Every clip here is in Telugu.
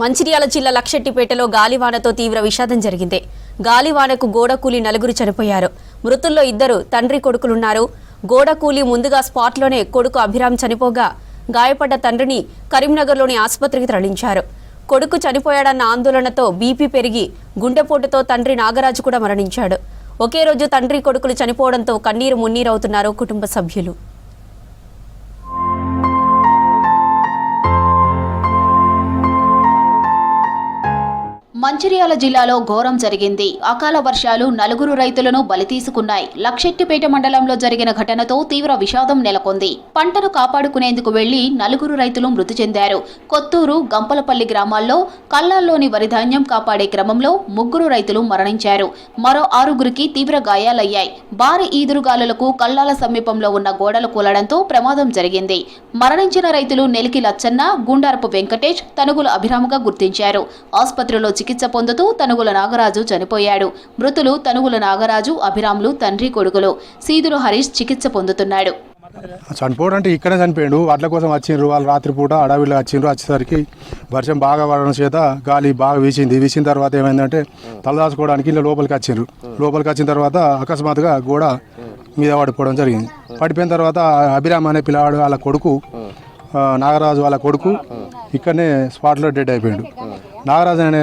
మంచిర్యాల జిల్లా లక్షెట్టిపేటలో గాలివానతో తీవ్ర విషాదం జరిగింది. గాలివానకు గోడకూలి నలుగురు చనిపోయారు. మృతుల్లో ఇద్దరు తండ్రి కొడుకులున్నారు. గోడకూలి ముందుగా స్పాట్లోనే కొడుకు అభిరామ్ చనిపోగా గాయపడ్డ తండ్రిని కరీంనగర్లోని ఆసుపత్రికి తరలించారు. కొడుకు చనిపోయాడన్న ఆందోళనతో బీపీ పెరిగి గుండెపోటుతో తండ్రి నాగరాజు కూడా మరణించాడు. ఒకే రోజు తండ్రి కొడుకులు చనిపోవడంతో కన్నీరు మున్నీరవుతున్నారు కుటుంబ సభ్యులు. మంచిర్యాల జిల్లాలో ఘోరం జరిగింది. అకాల వర్షాలు నలుగురు రైతులను బలి తీసుకున్నాయి. లక్షెట్టిపేట మండలంలో జరిగిన ఘటనతో తీవ్ర విషాదం నెలకొంది. పంటను కాపాడుకునేందుకు వెళ్లి నలుగురు రైతులు మృతి చెందారు. కొత్తూరు, గంపలపల్లి గ్రామాల్లో కల్లాల్లోని వరిధాన్యం కాపాడే క్రమంలో ముగ్గురు రైతులు మరణించారు. మరో 6గురికి తీవ్ర గాయాలయ్యాయి. భారీ ఈదురుగాలులకు కల్లాల సమీపంలో ఉన్న గోడలు కూలడంతో ప్రమాదం జరిగింది. మరణించిన రైతులు నెలికి లచ్చన్న, గుండారపు వెంకటేష్, తనుగుల అభిరాముగా గుర్తించారు. ఆసుపత్రిలో చికిత్స పొందుతూ తనుగుల నాగరాజు చనిపోయాడు. మృతులు తనుగుల నాగరాజు, అభిరాములు తండ్రి కొడుకులు. సీదులు హరీష్ చికిత్స పొందుతున్నాడు. చనిపోవడం అంటే ఇక్కడే చనిపోయాడు. వాట్ల కోసం వచ్చిండ్రు. వాళ్ళు రాత్రిపూట అడవిలో వచ్చిండ్రు. వచ్చేసరికి వర్షం బాగా పడడం చేత గాలి బాగా వీసిన తర్వాత ఏమైందంటే తలదాచుకోవడానికి ఇలా లోపలికి వచ్చిండ్రు. లోపలికి వచ్చిన తర్వాత అకస్మాత్తుగా గోడ మీద పడిపోవడం జరిగింది. పడిపోయిన తర్వాత అభిరామ్ అనే పిల్లవాడు వాళ్ళ కొడుకు, నాగరాజు వాళ్ళ కొడుకు ఇక్కడనే స్పాట్లో డెడ్ అయిపోయాడు. నాగరాజు అనే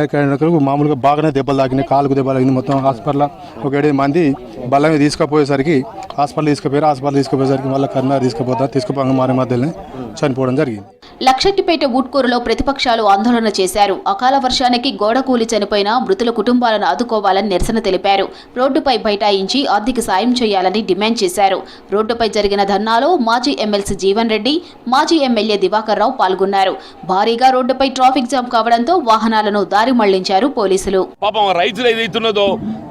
మామూలుగా బాగానే దెబ్బలు తాకినాయి. కాలుకు దెబ్బలు తాకింది. మొత్తం హాస్పిటల్లో ఒక 7 మంది బల్లమే తీసుకుపోయేసరికి హాస్పిటల్ తీసుకుపోయేసరికి మళ్ళీ కర్నాటక తీసుకుపోగా మారే మధ్యలోనే చనిపోవడం జరిగింది. లక్షెట్టిపేట ఊట్కూరులో ప్రతిపక్షాలు ఆందోళన చేశారు. అకాల వర్షానికి గోడ కూలి చనిపోయిన మృతుల కుటుంబాలను ఆదుకోవాలని నిరసన తెలిపారు. రోడ్డుపై బైఠాయించి ఆర్థిక సాయం చేయాలని డిమాండ్ చేశారు. రోడ్డుపై జరిగిన ధర్నాలో మాజీ ఎమ్మెల్సీ జీవన్ రెడ్డి, మాజీ ఎమ్మెల్యే దివాకర్ రావు పాల్గొన్నారు. భారీగా రోడ్డుపై ట్రాఫిక్ జామ్ కావడంతో వాహనాలను దారి మళ్లించారు పోలీసులు. పాపం రైతులు ఏదైతున్నదో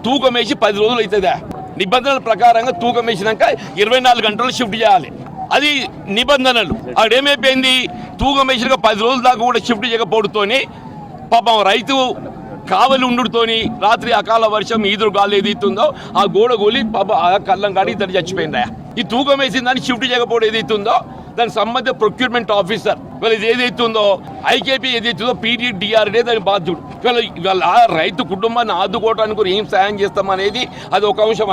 తూకం వేసి 10 రోజులు అవుతుందా? నిబంధనల ప్రకారంగా తూకం వేసినాక 24 గంటలు షిఫ్ట్ చేయాలి. అది నిబంధనలు. అక్కడేమైపోయింది, తూకం వేసినాక 10 రోజుల దాకా కూడా షిఫ్ట్ చేయకపోవడంతోని పాపం రైతు కావలి ఉండుతోని రాత్రి అకాల వర్షం ఈదురు గాలి ఏదైతుందో ఆ గోడ గోలి పాప కళ్ళం కాడి ఇద్దరు చచ్చిపోయిందా. ఈ తూకం వేసిన దాన్ని షిఫ్ట్ చేయకపోవడం ఏదైతుందో దానికి సంబంధించిన ప్రొక్యూర్మెంట్ ఆఫీసర్ ఇది ఏదైతుందో ఐకేపీ ఏదైతుందో పీటీడీఆర్డే దాని బాధ్యుడు. ఇవాళ రైతు కుటుంబాన్ని ఆదుకోవడానికి ఏం సాయం చేస్తామనేది అది ఒక అంశం.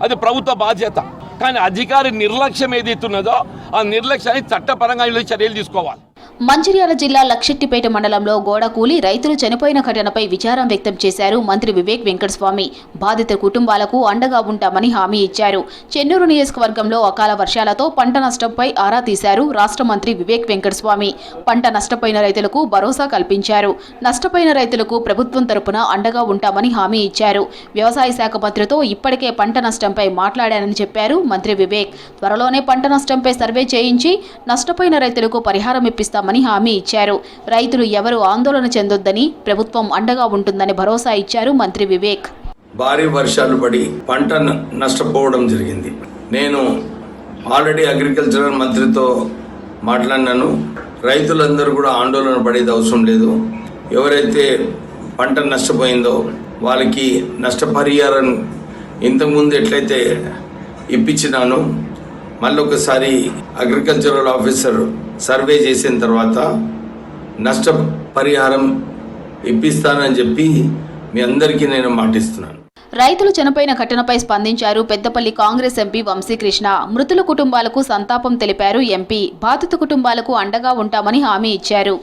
అది ప్రభుత్వ బాధ్యత. కానీ అధికారి నిర్లక్ష్యం ఏదైతున్నదో ఆ నిర్లక్ష్యాన్ని చట్టపరంగా చర్యలు తీసుకోవాలి. మంచిర్యాల జిల్లా లక్షెట్టిపేట మండలంలో గోడ కూలి రైతులు చనిపోయిన ఘటనపై విచారం వ్యక్తం చేశారు మంత్రి వివేక్ వెంకటస్వామి. బాధిత కుటుంబాలకు అండగా ఉంటామని హామీ ఇచ్చారు. చెన్నూరు నియోజకవర్గంలో అకాల వర్షాలతో పంట నష్టంపై ఆరా తీశారు రాష్ట్ర మంత్రి వివేక్ వెంకటస్వామి. పంట నష్టపోయిన రైతులకు భరోసా కల్పించారు. నష్టపోయిన రైతులకు ప్రభుత్వం తరపున అండగా ఉంటామని హామీ ఇచ్చారు. వ్యవసాయ శాఖ మంత్రితో ఇప్పటికే పంట నష్టంపై మాట్లాడానని చెప్పారు మంత్రి వివేక్. త్వరలోనే పంట నష్టంపై సర్వే చేయించి నష్టపోయిన రైతులకు పరిహారం ఇప్పిస్తామని హామీ ఇచ్చారు. రైతులు ఎవరు ఆందోళన చెందొద్దని, ప్రభుత్వం అండగా ఉంటుందని భరోసా ఇచ్చారు మంత్రి వివేక్. భారీ వర్షాలు పడి పంట నష్టపోవడం జరిగింది. నేను ఆల్రెడీ అగ్రికల్చరల్ మంత్రితో మాట్లాడినాను. రైతులందరూ కూడా ఆందోళన పడేది అవసరం లేదు. ఎవరైతే పంట నష్టపోయిందో వాళ్ళకి నష్టపరిహారం ఇంతకుముందు ఎట్లయితే ఇప్పించినాను మళ్ళీ ఒకసారి అగ్రికల్చరల్ ఆఫీసర్ సర్వే చేసిన తర్వాత నష్టపరిహారం ఇప్పిస్తానని చెప్పి మీ అందరికీ నేను మాటిస్తున్నాను. రైతులు చనిపోయిన ఘటనపై స్పందించారు పెద్దపల్లి కాంగ్రెస్ ఎంపీ వంశీకృష్ణ. మృతుల కుటుంబాలకు సంతాపం తెలిపారు ఎంపీ. బాధిత కుటుంబాలకు అండగా ఉంటామని హామీ ఇచ్చారు.